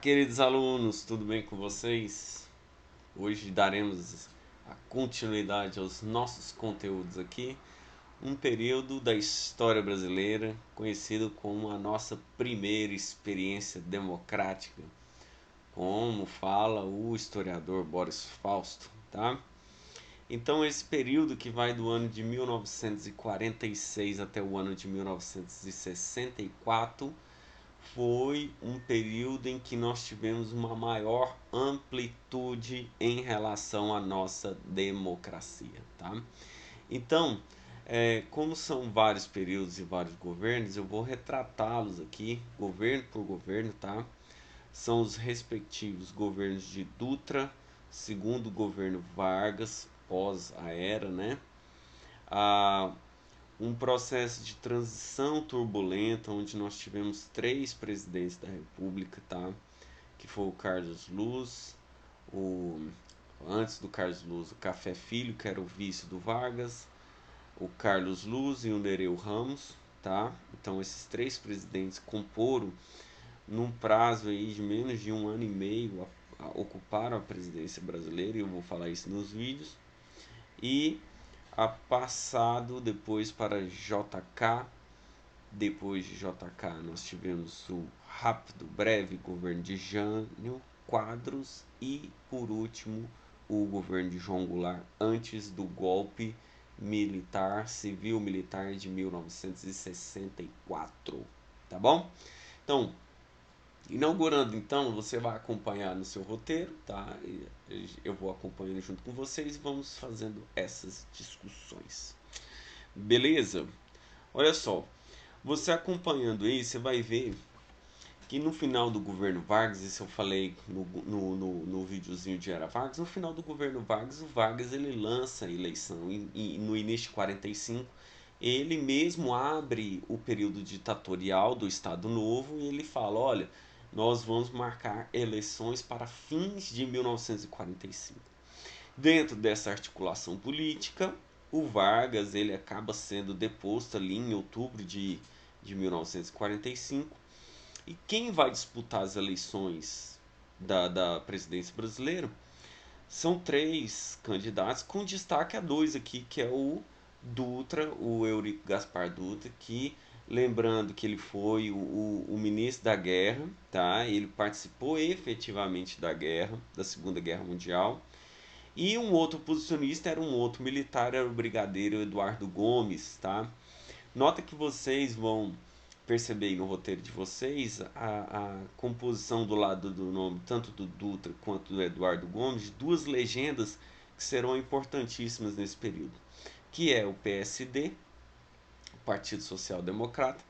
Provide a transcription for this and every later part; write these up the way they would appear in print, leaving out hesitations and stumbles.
Queridos alunos, tudo bem com vocês? Hoje daremos a continuidade aos nossos conteúdos aqui, um período da história brasileira conhecido como a nossa primeira experiência democrática, como fala o historiador Boris Fausto, tá? Então esse período que vai do ano de 1946 até o ano de 1964 foi um período em que nós tivemos uma maior amplitude em relação à nossa democracia, tá? Então, como são vários períodos e vários governos, eu vou retratá-los aqui, governo por governo, tá? São os respectivos governos de Dutra, segundo o governo Vargas, pós a era, né? A um processo de transição turbulenta, onde nós tivemos três presidentes da República, tá? Que foi o Carlos Luz, o antes do Carlos Luz, o Café Filho, que era o vice do Vargas, o Carlos Luz e o Nereu Ramos, tá? Então esses três presidentes comporam num prazo aí de menos de um ano e meio ocuparam a presidência brasileira, e eu vou falar isso nos vídeos. E a passado depois para JK. Depois de JK, nós tivemos o rápido, breve governo de Jânio Quadros e, por último, o governo de João Goulart, antes do golpe militar, civil-militar de 1964, tá bom? Então, inaugurando então, você vai acompanhar no seu roteiro, tá? Eu vou acompanhando junto com vocês e vamos fazendo essas discussões. Beleza? Olha só, você acompanhando aí, você vai ver que no final do governo Vargas, isso eu falei no videozinho de Era Vargas, no final do governo Vargas, o Vargas ele lança a eleição e no início de 45, ele mesmo abre o período ditatorial do Estado Novo e ele fala, olha, nós vamos marcar eleições para fins de 1945. Dentro dessa articulação política, o Vargas ele acaba sendo deposto ali em outubro de 1945. E quem vai disputar as eleições da presidência brasileira são três candidatos, com destaque a dois aqui, que é o Dutra, o Eurico Gaspar Dutra, que lembrando que ele foi o ministro da guerra, tá? Ele participou efetivamente da guerra, da Segunda Guerra Mundial. E um outro posicionista era um outro militar, era o brigadeiro Eduardo Gomes, tá? Nota que vocês vão perceber aí no roteiro de vocês a composição do lado do nome, tanto do Dutra quanto do Eduardo Gomes, de duas legendas que serão importantíssimas nesse período, que é o PSD, o Partido Social Democrata,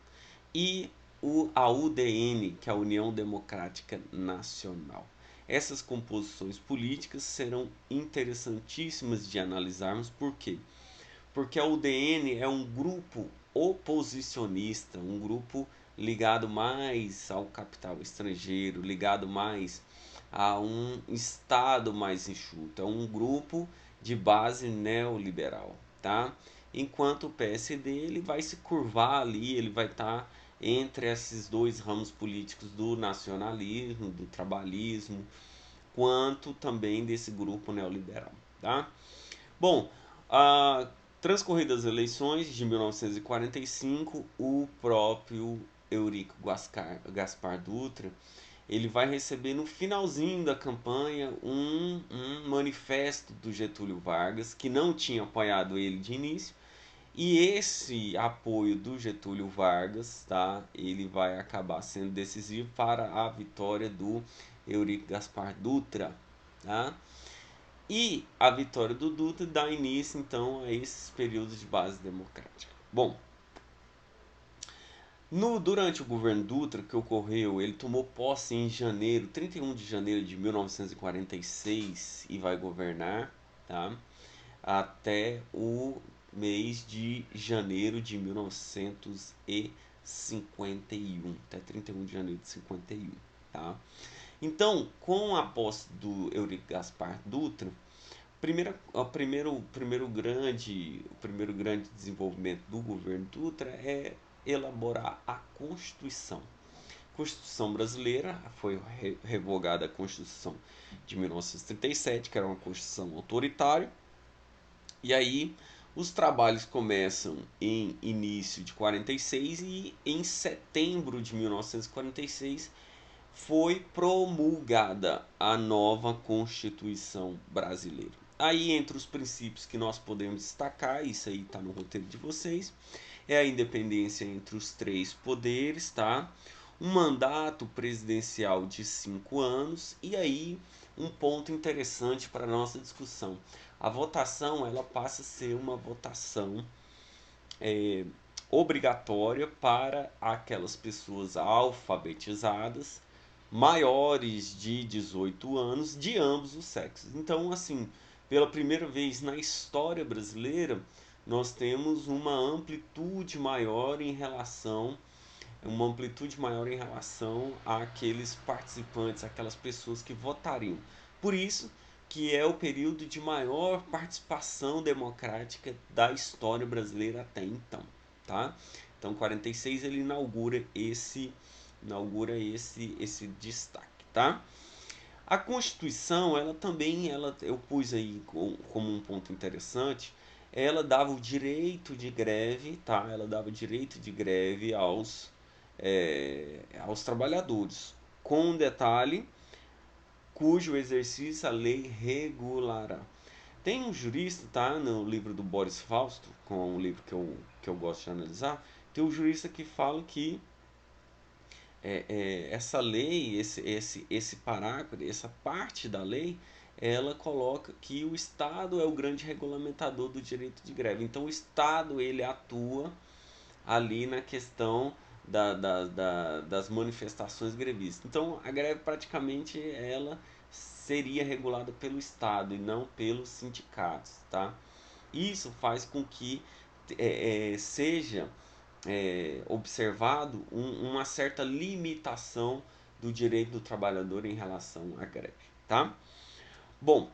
e a UDN, que é a União Democrática Nacional. Essas composições políticas serão interessantíssimas de analisarmos, por quê? Porque a UDN é um grupo oposicionista, um grupo ligado mais ao capital estrangeiro, ligado mais a um Estado mais enxuto, é um grupo de base neoliberal, tá? Enquanto o PSD ele vai se curvar ali, ele vai estar entre esses dois ramos políticos do nacionalismo, do trabalhismo, quanto também desse grupo neoliberal, tá? Bom, transcorridas as eleições de 1945, o próprio Eurico Gaspar Dutra ele vai receber no finalzinho da campanha um manifesto do Getúlio Vargas, que não tinha apoiado ele de início, e esse apoio do Getúlio Vargas, tá, ele vai acabar sendo decisivo para a vitória do Eurico Gaspar Dutra, tá? E a vitória do Dutra dá início então a esses períodos de base democrática. Bom, durante o governo Dutra que ocorreu, ele tomou posse em janeiro, 31 de janeiro de 1946 e vai governar, tá? Até o mês de janeiro de 1951, até 31 de janeiro de 51, tá? Então, com a posse do Eurico Gaspar Dutra, o primeiro grande desenvolvimento do governo Dutra é elaborar a Constituição. Constituição brasileira, foi revogada a Constituição de 1937, que era uma Constituição autoritária. E aí os trabalhos começam em início de 46 e em setembro de 1946 foi promulgada a nova Constituição brasileira. Aí, entre os princípios que nós podemos destacar, isso aí está no roteiro de vocês, é a independência entre os três poderes, tá? Um mandato presidencial de 5 anos e aí um ponto interessante para a nossa discussão. A votação ela passa a ser uma votação obrigatória para aquelas pessoas alfabetizadas maiores de 18 anos de ambos os sexos. Então, assim, pela primeira vez na história brasileira, nós temos uma amplitude maior em relação àqueles participantes, aquelas pessoas que votariam. Por isso que é o período de maior participação democrática da história brasileira até então, tá? Então, 46 ele inaugura esse destaque, tá? A Constituição, ela também, eu pus aí como um ponto interessante, ela dava o direito de greve, tá? Ela dava o direito de greve aos trabalhadores, com um detalhe, cujo exercício a lei regulará. Tem um jurista, tá? No livro do Boris Fausto, com um livro que eu gosto de analisar, tem um jurista que fala que essa lei, esse parágrafo, essa parte da lei, ela coloca que o Estado é o grande regulamentador do direito de greve. Então o Estado ele atua ali na questão das manifestações grevistas. Então a greve praticamente ela seria regulada pelo Estado e não pelos sindicatos, tá? Isso faz com que seja observado uma certa limitação do direito do trabalhador em relação à greve, tá? Bom,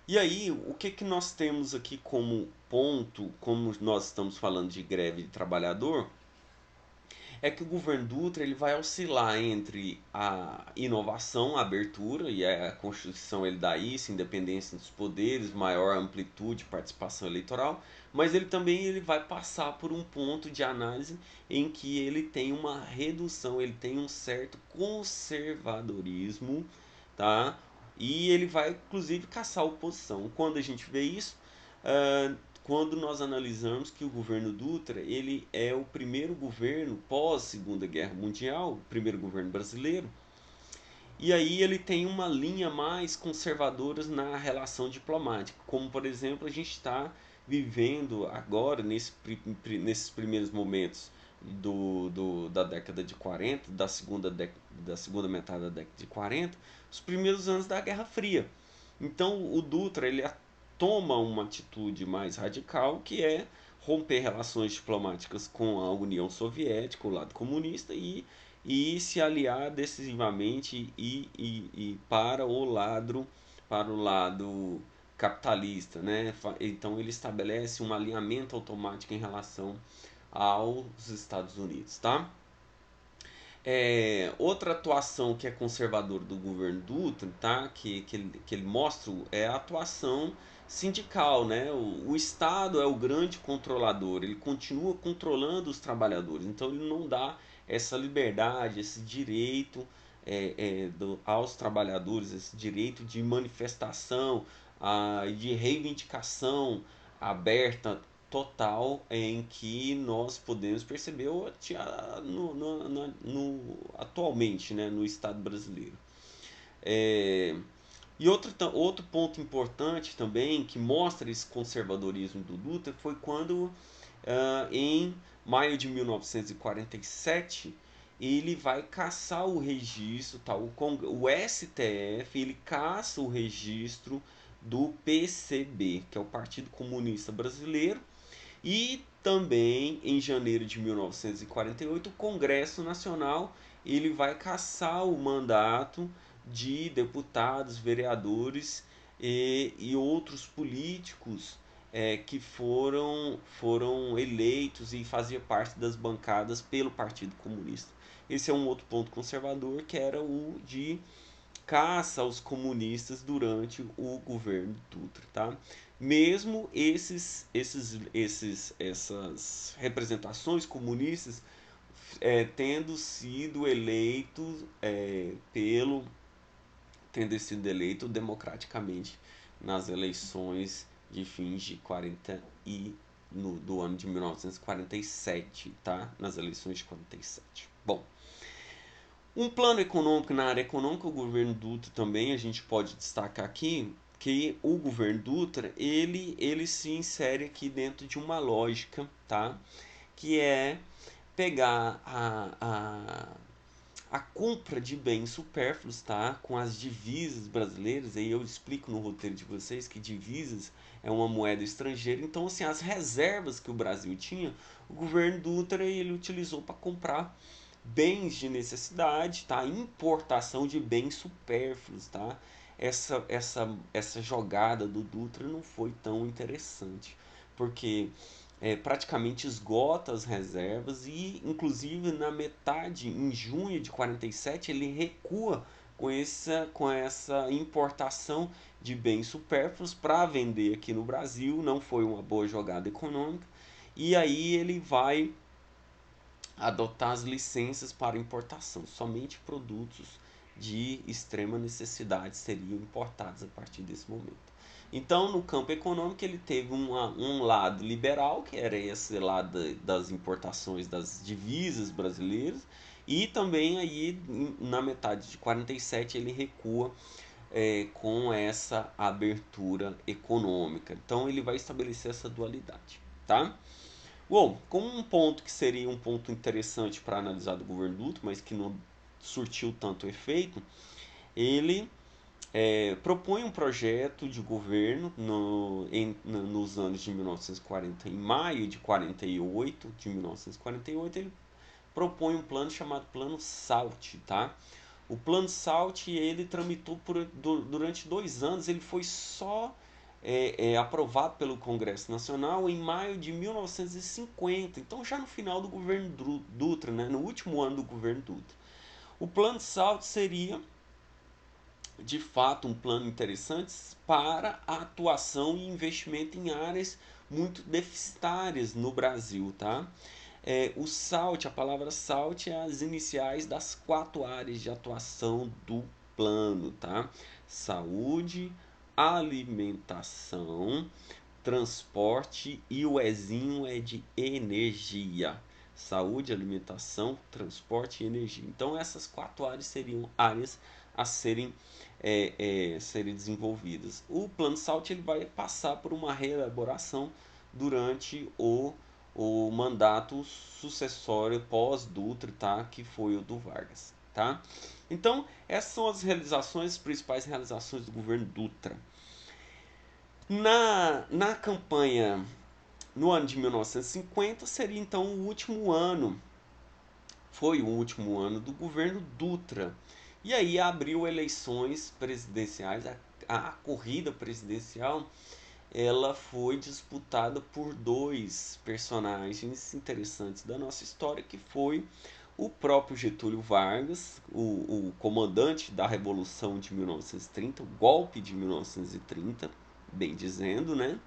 e aí o que que nós temos aqui como ponto, como nós estamos falando de greve de trabalhador, é que o governo Dutra ele vai oscilar entre a inovação, a abertura, e a Constituição ele dá isso, independência dos poderes, maior amplitude, participação eleitoral, mas ele também ele vai passar por um ponto de análise em que ele tem uma redução, ele tem um certo conservadorismo, tá? E ele vai inclusive caçar a oposição. Quando a gente vê isso, uh, quando nós analisamos que o governo Dutra ele é o primeiro governo pós Segunda Guerra Mundial, o primeiro governo brasileiro, e aí ele tem uma linha mais conservadora na relação diplomática, como por exemplo a gente está vivendo agora nesses primeiros momentos da década de 40, da segunda metade da década de 40, os primeiros anos da Guerra Fria. Então o Dutra ele toma uma atitude mais radical, que é romper relações diplomáticas com a União Soviética, o lado comunista, e se aliar decisivamente para o lado capitalista, né? Então ele estabelece um alinhamento automático em relação aos Estados Unidos, tá? Outra atuação que é conservadora do governo Dutra, tá? Que ele mostra é a atuação sindical, né? O Estado é o grande controlador, ele continua controlando os trabalhadores, então ele não dá essa liberdade, esse direito aos trabalhadores, esse direito de manifestação, de reivindicação aberta total em que nós podemos perceber atualmente, né, no Estado brasileiro. E outro ponto importante também que mostra esse conservadorismo do Dutra foi quando, em maio de 1947, ele vai caçar o registro, tá? O STF ele caça o registro do PCB, que é o Partido Comunista Brasileiro, e também em janeiro de 1948 o Congresso Nacional ele vai cassar o mandato de deputados, vereadores e outros políticos que foram eleitos e faziam parte das bancadas pelo Partido Comunista. Esse é um outro ponto conservador, que era o de caça aos comunistas durante o governo Dutra, tá? Mesmo essas representações comunistas tendo sido eleitos tendo sido eleito democraticamente nas eleições de fins de 40 e do ano de 1947, tá? Nas eleições de 47. Bom, um plano econômico na área econômica, o governo Dutra também, a gente pode destacar aqui que o governo Dutra, ele se insere aqui dentro de uma lógica, tá? Que é pegar a compra de bens supérfluos, tá? Com as divisas brasileiras, aí eu explico no roteiro de vocês que divisas é uma moeda estrangeira, então assim, as reservas que o Brasil tinha, o governo Dutra ele utilizou para comprar bens de necessidade, tá? Importação de bens supérfluos, tá? Essa jogada do Dutra não foi tão interessante, porque praticamente esgota as reservas e, inclusive, na metade, em junho de 47, ele recua com essa importação de bens supérfluos para vender aqui no Brasil. Não foi uma boa jogada econômica. E aí ele vai adotar as licenças para importação. Somente produtos de extrema necessidade seriam importados a partir desse momento. Então, no campo econômico, ele teve um lado liberal, que era esse lado das importações das divisas brasileiras, e também aí na metade de 47 ele recua com essa abertura econômica. Então, ele vai estabelecer essa dualidade, tá? Bom, como um ponto que seria um ponto interessante para analisar do governo Dutra, mas que não surtiu tanto efeito, ele propõe um projeto de governo nos anos de 1940, em maio de 48, de 1948, ele propõe um plano chamado Plano SALT, tá? O Plano SALT ele tramitou durante 2 anos, ele foi só aprovado pelo Congresso Nacional em maio de 1950, então já no final do governo Dutra, né? No último ano do governo Dutra. O Plano SALT seria de fato um plano interessante para a atuação e investimento em áreas muito deficitárias no Brasil, tá? O SALT, a palavra SALT é as iniciais das 4 áreas de atuação do plano, tá? Saúde, alimentação, transporte e o Ezinho é de energia. Saúde, alimentação, transporte e energia. Então essas 4 áreas seriam áreas a serem desenvolvidas. O plano SALT ele vai passar por uma reelaboração durante o mandato sucessório pós-Dutra, tá? Que foi o do Vargas, tá? Então, essas são as principais realizações do governo Dutra. Na campanha, no ano de 1950, seria então o último ano, foi o último ano do governo Dutra. E aí abriu eleições presidenciais, a corrida presidencial ela foi disputada por 2 personagens interessantes da nossa história, que foi o próprio Getúlio Vargas, o comandante da Revolução de 1930, o golpe de 1930, bem dizendo, né?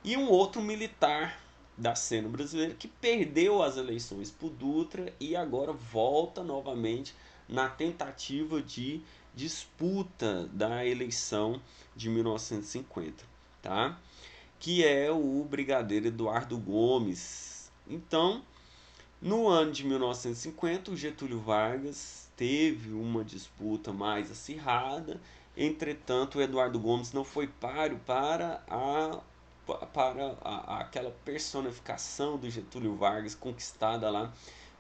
E um outro militar da cena brasileira que perdeu as eleições para o Dutra e agora volta novamente na tentativa de disputa da eleição de 1950, tá? Que é o brigadeiro Eduardo Gomes. Então, no ano de 1950, o Getúlio Vargas teve uma disputa mais acirrada, entretanto, o Eduardo Gomes não foi páreo para aquela personificação do Getúlio Vargas conquistada lá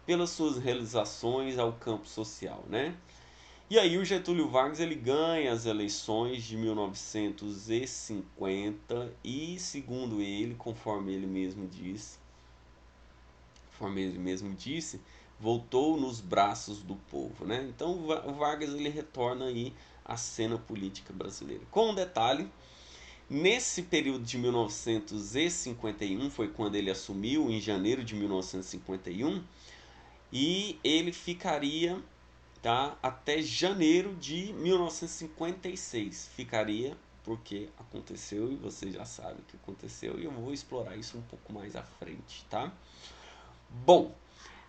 pelas suas realizações ao campo social, né? E aí o Getúlio Vargas ele ganha as eleições de 1950 e, segundo ele, conforme ele mesmo disse, voltou nos braços do povo, né? Então o Vargas ele retorna aí à cena política brasileira. Com um detalhe, nesse período de 1951, foi quando ele assumiu, em janeiro de 1951, e ele ficaria, tá, até janeiro de 1956. Ficaria porque aconteceu e você já sabe o que aconteceu e eu vou explorar isso um pouco mais à frente, tá? Bom,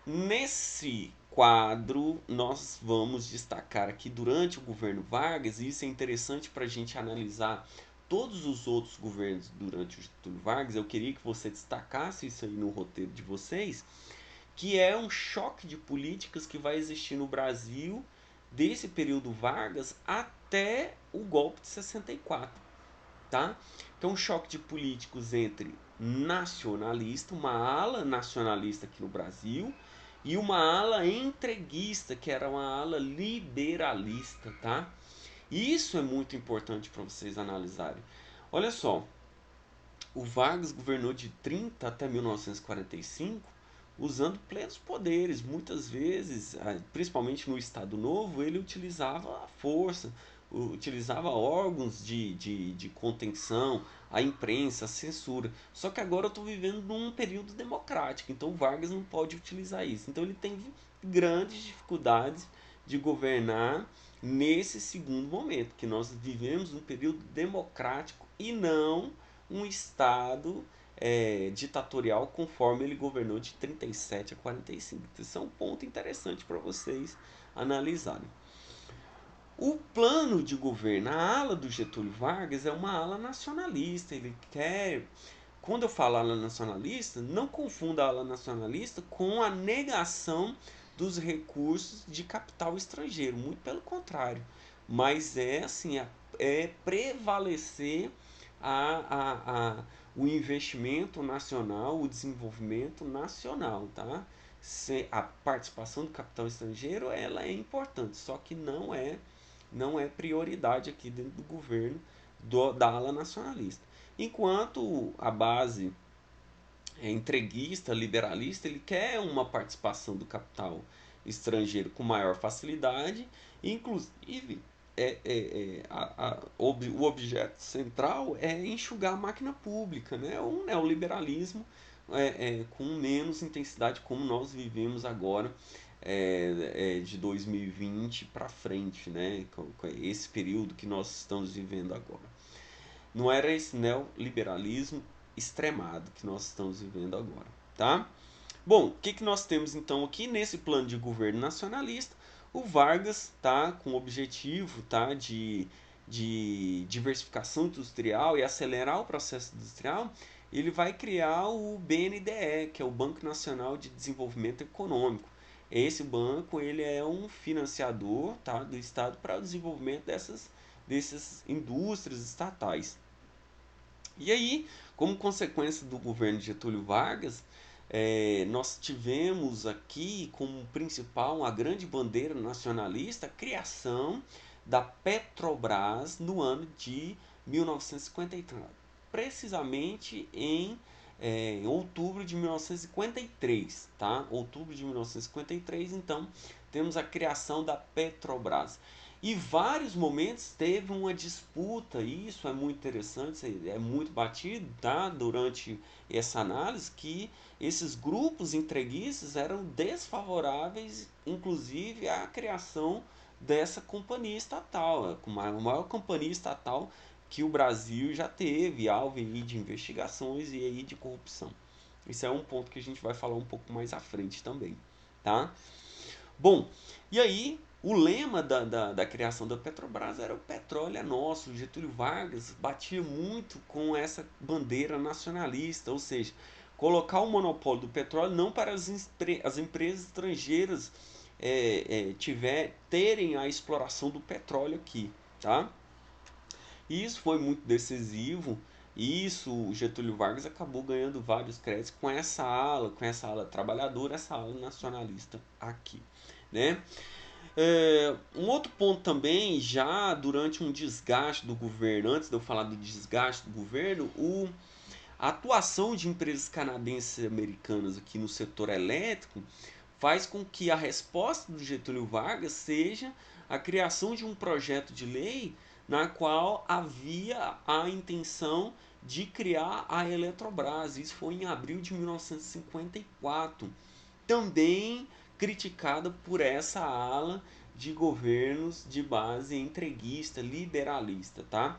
nesse quadro nós vamos destacar aqui durante o governo Vargas, e isso é interessante para a gente analisar todos os outros governos durante o Getúlio Vargas. Eu queria que você destacasse isso aí no roteiro de vocês, que é um choque de políticas que vai existir no Brasil desse período Vargas até o golpe de 64, tá? Então, um choque de políticos entre nacionalista, uma ala nacionalista aqui no Brasil, e uma ala entreguista, que era uma ala liberalista, tá? Isso é muito importante para vocês analisarem. Olha só, o Vargas governou de 30 até 1945 usando plenos poderes. Muitas vezes, principalmente no Estado Novo, ele utilizava a força, utilizava órgãos de contenção, a imprensa, a censura. Só que agora eu estou vivendo num período democrático, então o Vargas não pode utilizar isso. Então ele tem grandes dificuldades de governar nesse segundo momento, que nós vivemos um período democrático e não um Estado ditatorial conforme ele governou de 37 a 45. Isso é um ponto interessante para vocês analisarem. O plano de governo, a ala do Getúlio Vargas é uma ala nacionalista. Ele quer, quando eu falo ala nacionalista, não confunda a ala nacionalista com a negação dos recursos de capital estrangeiro, muito pelo contrário. Mas é assim, é prevalecer o investimento nacional, o desenvolvimento nacional, tá? A participação do capital estrangeiro ela é importante, só que não é prioridade aqui dentro do governo da ala nacionalista. Enquanto a base entreguista, liberalista, ele quer uma participação do capital estrangeiro com maior facilidade, inclusive o objeto central é enxugar a máquina pública, né? Um neoliberalismo com menos intensidade, como nós vivemos agora, de 2020 para frente, né? Esse período que nós estamos vivendo agora. Não era esse neoliberalismo extremado que nós estamos vivendo agora, tá? Bom, o que nós temos então aqui nesse plano de governo nacionalista? O Vargas tá com o objetivo, tá, de diversificação industrial e acelerar o processo industrial. Ele vai criar o BNDE, que é o Banco Nacional de Desenvolvimento Econômico. Esse banco ele é um financiador, tá, do Estado para o desenvolvimento dessas indústrias estatais. E aí, como consequência do governo de Getúlio Vargas, nós tivemos aqui como principal, uma grande bandeira nacionalista, a criação da Petrobras no ano de 1953, precisamente em outubro de 1953, tá? Outubro de 1953, então, temos a criação da Petrobras. E vários momentos teve uma disputa, e isso é muito interessante, é muito batido, tá? Durante essa análise, que esses grupos entreguistas eram desfavoráveis, inclusive, à criação dessa companhia estatal, a maior companhia estatal que o Brasil já teve, alvo aí de investigações e aí de corrupção. Isso é um ponto que a gente vai falar um pouco mais à frente também, tá? Bom, e aí o lema da criação da Petrobras era o petróleo é nosso. O Getúlio Vargas batia muito com essa bandeira nacionalista, ou seja, colocar o monopólio do petróleo não para as empresas estrangeiras terem a exploração do petróleo aqui, tá? E isso foi muito decisivo. E isso, o Getúlio Vargas acabou ganhando vários créditos com essa ala trabalhadora, essa ala nacionalista aqui, né? Um outro ponto também, já durante um desgaste do governo, antes de eu falar do desgaste do governo, a atuação de empresas canadenses e americanas aqui no setor elétrico faz com que a resposta do Getúlio Vargas seja a criação de um projeto de lei na qual havia a intenção de criar a Eletrobras. Isso foi em abril de 1954. Também criticada por essa ala de governos de base entreguista, liberalista, tá?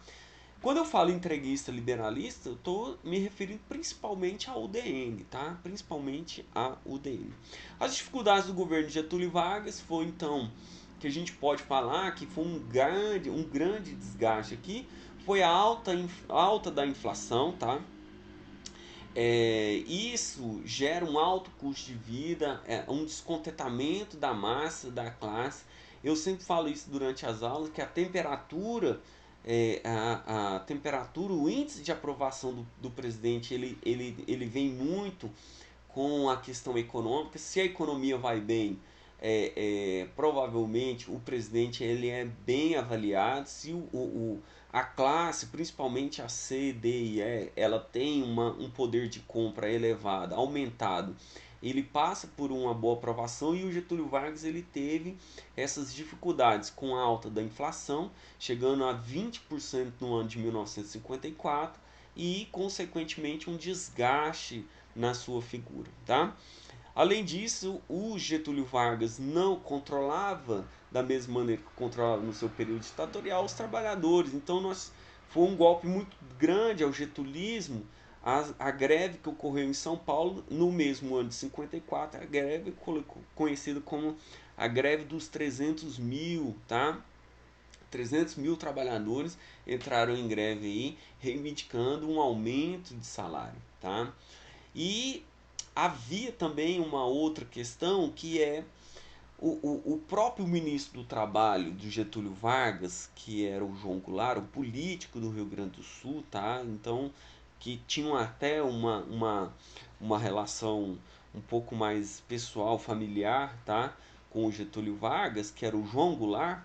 Quando eu falo entreguista liberalista, eu estou me referindo principalmente à UDN, tá? Principalmente à UDN. As dificuldades do governo de Getúlio Vargas foi, então, que a gente pode falar que foi um grande desgaste aqui, foi a alta da inflação, tá? Isso gera um alto custo de vida, um descontentamento da massa, da classe. Eu sempre falo isso durante as aulas, que a temperatura, a temperatura, o índice de aprovação do presidente, ele vem muito com a questão econômica. Se a economia vai bem, provavelmente o presidente ele é bem avaliado. Se a classe, principalmente a C, D e E, ela tem um poder de compra elevado, aumentado, ele passa por uma boa aprovação. E o Getúlio Vargas ele teve essas dificuldades com a alta da inflação, chegando a 20% no ano de 1954 e, consequentemente, um desgaste na sua figura, tá? Além disso, o Getúlio Vargas não controlava da mesma maneira que controlava no seu período ditatorial os trabalhadores. Então foi um golpe muito grande ao getulismo. A greve que ocorreu em São Paulo no mesmo ano de 54, a greve conhecida como a greve dos 300 mil, tá? 300 mil trabalhadores entraram em greve aí, reivindicando um aumento de salário, tá? E havia também uma outra questão que é o próprio ministro do Trabalho do Getúlio Vargas, que era o João Goulart, o político do Rio Grande do Sul, tá? Então, que tinham até uma relação um pouco mais pessoal, familiar, tá? Com o Getúlio Vargas, que era o João Goulart.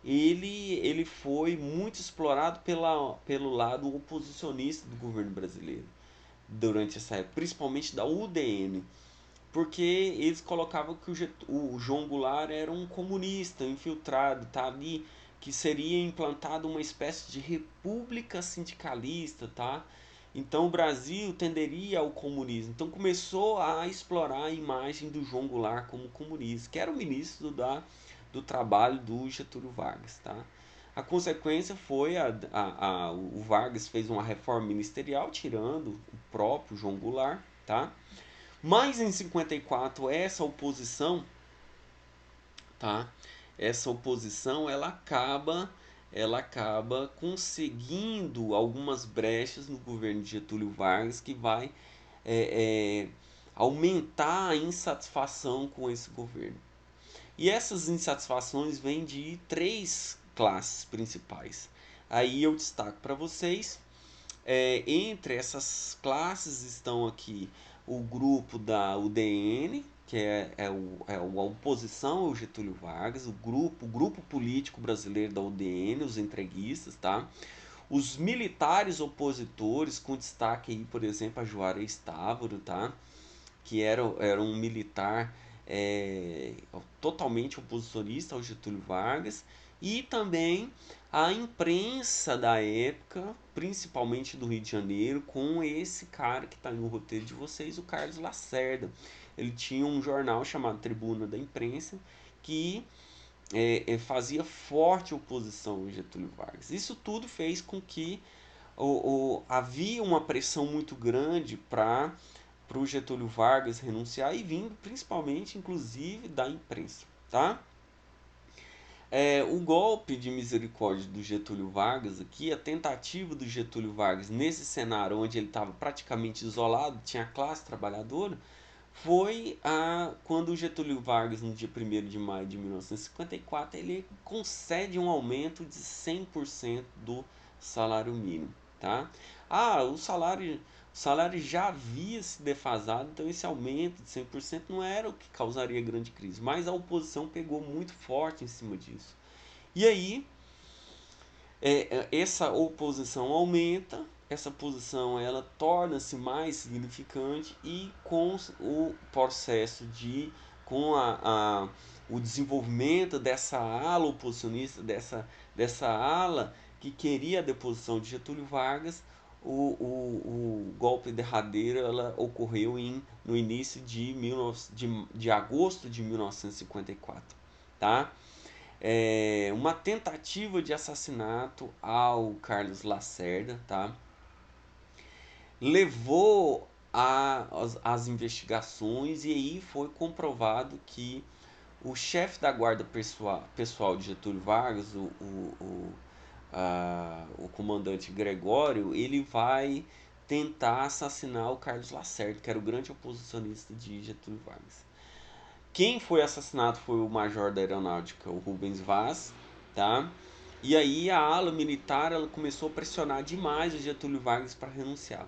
Ele foi muito explorado pelo lado oposicionista do governo brasileiro durante essa época, principalmente da UDN, porque eles colocavam que o João Goulart era um comunista infiltrado, tá ali, que seria implantado uma espécie de república sindicalista, tá? Então o Brasil tenderia ao comunismo. Então começou a explorar a imagem do João Goulart como comunista, que era o ministro do trabalho do Getúlio Vargas, tá? A consequência foi o Vargas fez uma reforma ministerial tirando o próprio João Goulart, tá? Mas em 54 tá? Essa oposição ela acaba conseguindo algumas brechas no governo de Getúlio Vargas que vai é, é, aumentar a insatisfação com esse governo. E essas insatisfações vêm de três classes principais. Aí eu destaco para vocês, entre essas classes estão aqui o grupo da UDN, que é a oposição ao Getúlio Vargas, o grupo político brasileiro da UDN, os entreguistas, tá? Os militares opositores, com destaque aí, por exemplo, a Juarez Távora, tá? Que era um militar totalmente oposicionista ao Getúlio Vargas, e também a imprensa da época, principalmente do Rio de Janeiro, com esse cara que está no roteiro de vocês, o Carlos Lacerda. Ele tinha um jornal chamado Tribuna da Imprensa, que fazia forte oposição ao Getúlio Vargas. Isso tudo fez com que havia uma pressão muito grande para o Getúlio Vargas renunciar, e vindo principalmente, inclusive, da imprensa, tá? O golpe de misericórdia do Getúlio Vargas aqui, a tentativa do Getúlio Vargas nesse cenário onde ele estava praticamente isolado, tinha a classe trabalhadora, foi quando o Getúlio Vargas, no dia 1º de maio de 1954, ele concede um aumento de 100% do salário mínimo, tá? O salário já havia se defasado, então esse aumento de 100% não era o que causaria grande crise, mas a oposição pegou muito forte em cima disso. E aí, essa oposição aumenta, essa posição ela torna-se mais significante, e com o processo com o desenvolvimento dessa ala oposicionista, dessa ala que queria a deposição de Getúlio Vargas, o golpe derradeiro ela ocorreu no início de agosto de 1954, tá? Uma tentativa de assassinato ao Carlos Lacerda, tá? Levou as investigações e aí foi comprovado que o chefe da guarda pessoal de Getúlio Vargas, o comandante Gregório, ele vai tentar assassinar o Carlos Lacerda, que era o grande oposicionista de Getúlio Vargas. Quem foi assassinado foi o major da aeronáutica, o Rubens Vaz, tá? E aí a ala militar ela começou a pressionar demais o Getúlio Vargas para renunciar.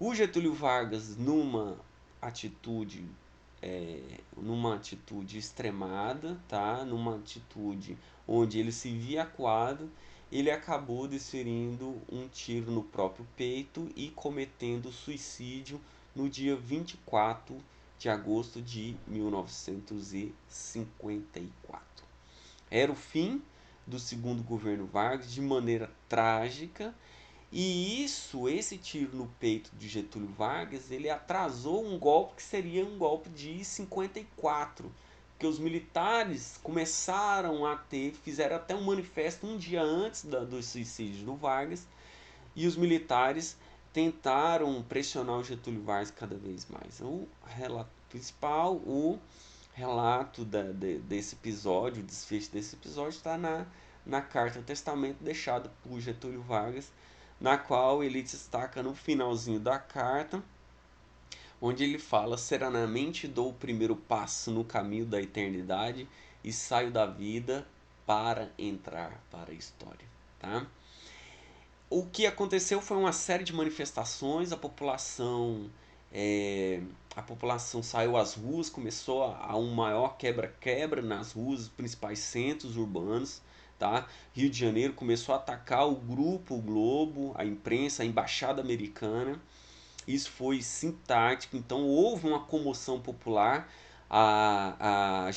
O Getúlio Vargas, atitude numa atitude extremada, tá? Numa atitude onde ele se via acuado, ele acabou desferindo um tiro no próprio peito e cometendo suicídio no dia 24 de agosto de 1954. Era o fim do segundo governo Vargas de maneira trágica. E esse tiro no peito de Getúlio Vargas, ele atrasou um golpe que seria um golpe de 54, que os militares fizeram até um manifesto um dia antes do suicídio do Vargas, e os militares tentaram pressionar o Getúlio Vargas cada vez mais. O relato principal, o relato desse episódio, o desfecho desse episódio está na carta testamento deixada por Getúlio Vargas, na qual ele destaca no finalzinho da carta, onde ele fala: serenamente dou o primeiro passo no caminho da eternidade e saio da vida para entrar para a história, tá? O que aconteceu foi uma série de manifestações, a população saiu às ruas, começou a um maior quebra-quebra nas ruas, os principais centros urbanos, tá? Rio de Janeiro começou a atacar o grupo, o Globo, a imprensa, a embaixada americana. Isso foi sintático, então houve uma comoção popular a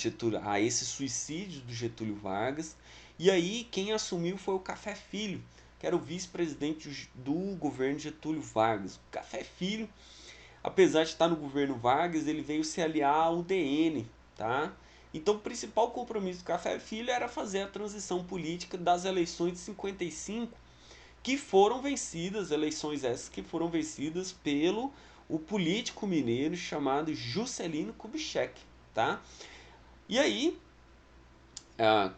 esse suicídio do Getúlio Vargas. E aí quem assumiu foi o Café Filho, que era o vice-presidente do governo Getúlio Vargas. O Café Filho, apesar de estar no governo Vargas, ele veio se aliar ao DN, tá? Então o principal compromisso do Café Filho era fazer a transição política das eleições de 55, que foram vencidas, eleições essas que foram vencidas pelo o político mineiro chamado Juscelino Kubitschek, tá? E aí,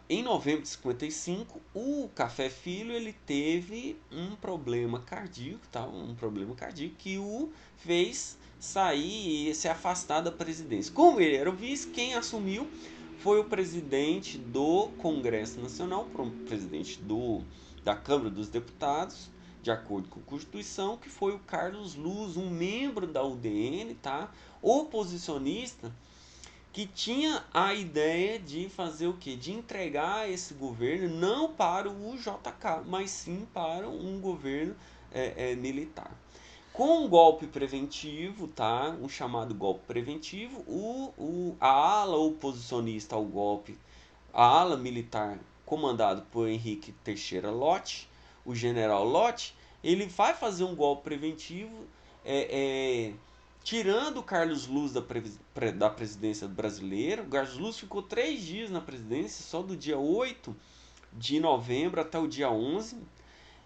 em novembro de 55, o Café Filho ele teve um problema cardíaco, tá? Um problema cardíaco que o fez sair e se afastar da presidência. Como ele era o vice, quem assumiu foi o presidente do Congresso Nacional, o presidente da Câmara dos Deputados, de acordo com a Constituição, que foi o Carlos Luz, um membro da UDN, tá? Oposicionista, que tinha a ideia de fazer o quê? De entregar esse governo não para o JK, mas sim para um governo militar. Com um golpe preventivo, tá? Um chamado golpe preventivo, a ala oposicionista ao golpe, a ala militar comandado por Henrique Teixeira Lott, o general Lott, ele vai fazer um golpe preventivo, tirando o Carlos Luz da presidência brasileira. O Carlos Luz ficou 3 dias na presidência, só do dia 8 de novembro até o dia 11.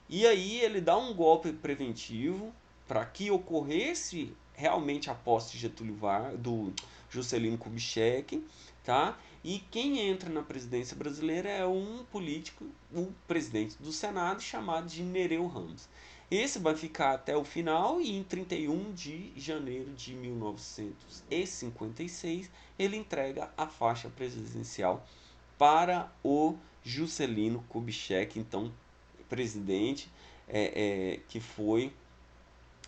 E aí ele dá um golpe preventivo para que ocorresse realmente a posse de do Juscelino Kubitschek, tá? E quem entra na presidência brasileira é um político, o presidente do Senado, chamado de Nereu Ramos. Esse vai ficar até o final e em 31 de janeiro de 1956 ele entrega a faixa presidencial para o Juscelino Kubitschek, então presidente que foi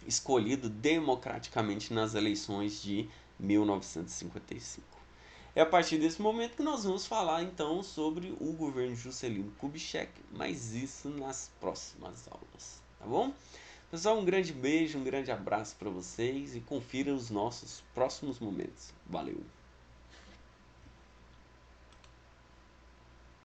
escolhido democraticamente nas eleições de 1955. É a partir desse momento que nós vamos falar então sobre o governo Juscelino Kubitschek, mas isso nas próximas aulas, tá bom? Pessoal, um grande beijo, um grande abraço para vocês e confira os nossos próximos momentos. Valeu!